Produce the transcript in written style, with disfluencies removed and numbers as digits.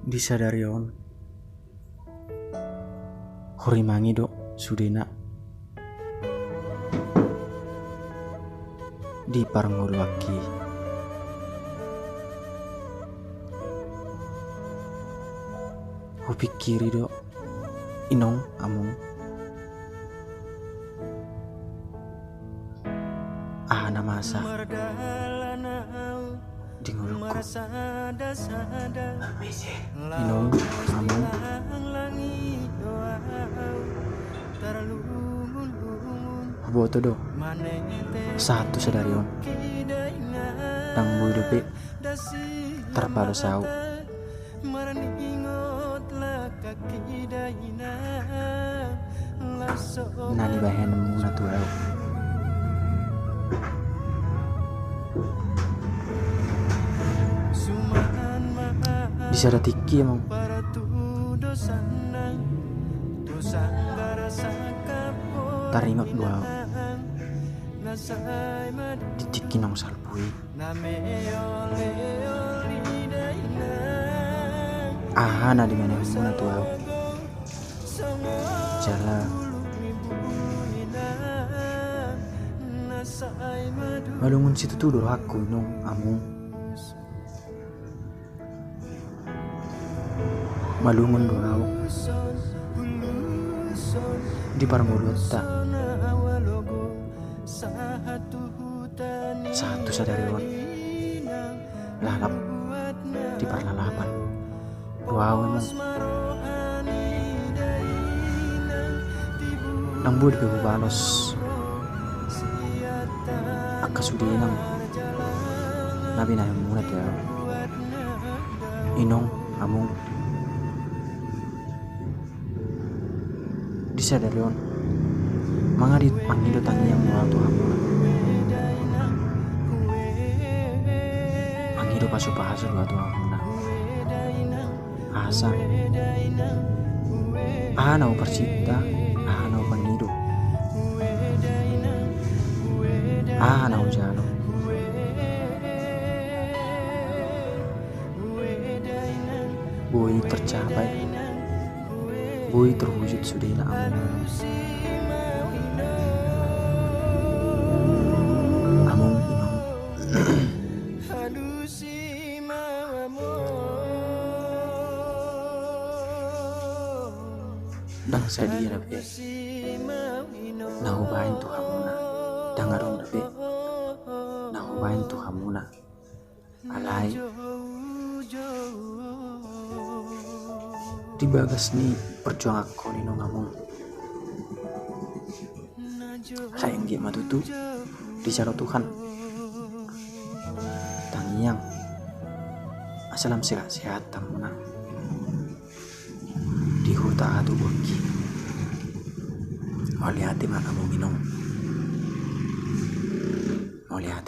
Disadari on horimangi dok sudena di parangul waki pikiri dok inong among ahana masa di ngulukku inong among boto do satu sadarion dang boy depe terpalo sau nani bahen muna tuau bisa ada tiki emang taringot dua ditiki nong salpui ahana di mana muna tuau jala malungun situ tuh doh aku nong amung malungun doau di parmolota satu sadarion lalap di parlalapan doau emang nang bud ke balos akasudinang nabi na munat ya inong among disadarion mangarit pangidot ang iyang mga tuhamu pangido paso-paso mga tuhamu na asa ahanaw persita ahanaw pangido ahanaw jalo boy tercapai boy terwujud sudah na among inong dang sadia rabe nahubahin tuhamuna dangaron rabe nahubahin tuhamuna alay di bagas ni perjuangan aku nino ngamung sayang dia matutu di cara Tuhan tangiang asalam sehat-sehat tamuna di huta adu baki mau lihat mana mau minum mau lihat